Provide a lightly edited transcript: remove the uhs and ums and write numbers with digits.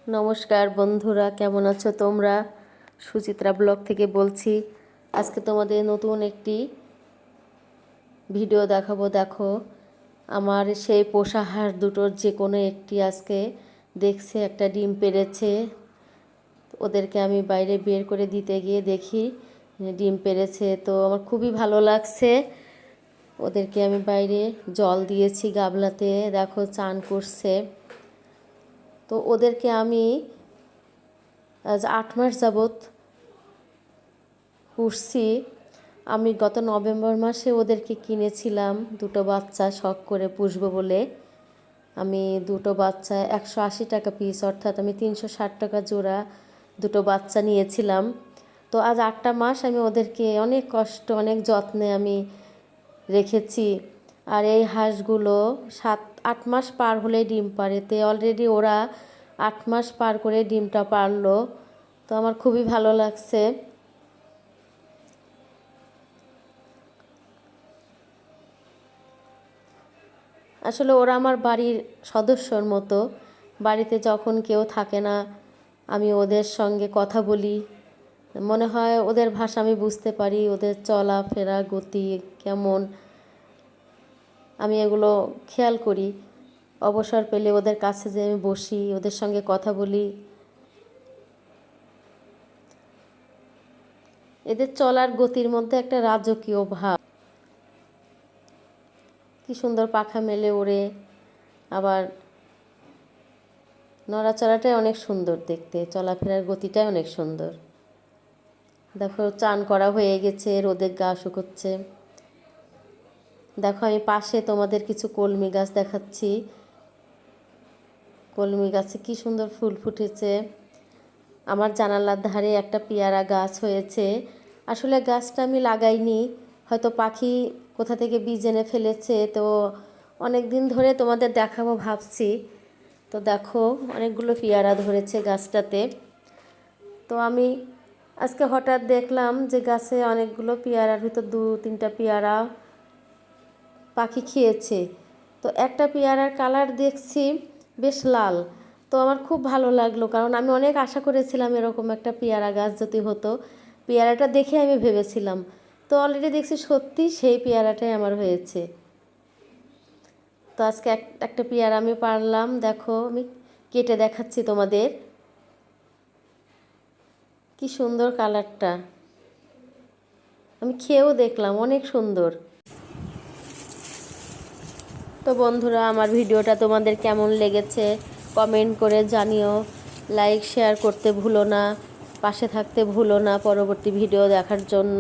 নমস্কার বন্ধুরা, কেমন আছো তোমরা? সুচিত্রা ব্লগ থেকে বলছি। আজকে তোমাদের নতুন একটি ভিডিও দেখাবো। দেখো, আমার সেই পোষা হাঁস দুটোর যে কোনো একটি আজকে দেখছে একটা ডিম পেড়েছে। ওদেরকে আমি বাইরে বের করে দিতে গিয়ে দেখি ডিম পেড়েছে, তো আমার খুবই ভালো লাগছে। ওদেরকে আমি বাইরে জল দিয়েছি গামলাতে, দেখো চান করছে। তো ওদেরকে আমি আজ 8 মাস যাবৎ পুষছি। আমি গত নভেম্বর মাসে ওদেরকে কিনেছিলাম, দুটো বাচ্চা শখ করে পুষবো বলে। আমি দুটো বাচ্চা 180 টাকা পিস, অর্থাৎ আমি 360 টাকা জোড়া দুটো বাচ্চা নিয়েছিলাম। তো আজ 8টা মাস আমি ওদেরকে অনেক কষ্ট অনেক যত্নে আমি রেখেছি। আর এই হাঁসগুলো 7-8 মাস পার হলে ডিম পাড়ে, তে অলরেডি ওরা 8 মাস পার করে ডিমটা পারলো। তো আমার খুবই ভালো লাগছে। আসলে ওরা আমার বাড়ির সদস্যর মতো। বাড়িতে যখন কেউ থাকে না, আমি ওদের সঙ্গে কথা বলি, মনে হয় ওদের ভাষা আমি বুঝতে পারি, ওদের চলাফেরা গতি কেমন আমি এগুলো খেয়াল করি। অবসর পেলে ওদের কাছে যে আমি বসি, ওদের সঙ্গে কথা বলি। এদের চলার গতির মধ্যে একটা রাজকীয় ভাব। কি সুন্দর পাখা মেলে ওড়ে, আবার নড়াচড়াটাই অনেক সুন্দর দেখতে, চলাফেরার গতিটাই অনেক সুন্দর। দেখো চান করা হয়ে গেছে, রোদের গা শুকোচ্ছে। দেখো আমি পাশে তোমাদের কিছু কলমি গাছ দেখাচ্ছি। কলমি গাছে কি সুন্দর ফুল ফুটেছে। আমার জানালার ধারে একটা পেয়ারা গাছ হয়েছে। আসলে গাছটা আমি লাগাইনি, হয়তো পাখি কোথা থেকে বীজ এনে ফেলেছে। তো অনেক দিন ধরে তোমাদের দেখাবো ভাবছি। তো দেখো অনেকগুলো পেয়ারা ধরেছে গাছটাতে। তো আমি আজকে হঠাৎ দেখলাম যে গাছে অনেকগুলো পেয়ারার ভিতর 2-3টা পেয়ারা পাখি খেয়েছে। তো একটা পেয়ারার কালার দেখছি বেশ লাল। তো আমার খুব ভালো লাগলো, কারণ আমি অনেক আশা করেছিলাম এরকম একটা পেয়ারা গাছ যদি হতো। পেয়ারাটা দেখে আমি ভেবেছিলাম, তো অলরেডি দেখছি সত্যি সেই পেয়ারাটাই আমার হয়েছে। তো আজকে একটা পেয়ারা আমি পারলাম, দেখো আমি কেটে দেখাচ্ছি তোমাদের। কি সুন্দর কালারটা, আমি খেয়েও দেখলাম অনেক সুন্দর। তো বন্ধুরা, আমার ভিডিওটা তোমাদের কেমন লেগেছে কমেন্ট করে জানিও। লাইক শেয়ার করতে ভুলো না, পাশে থাকতে ভুলো না পরবর্তী ভিডিও দেখার জন্য।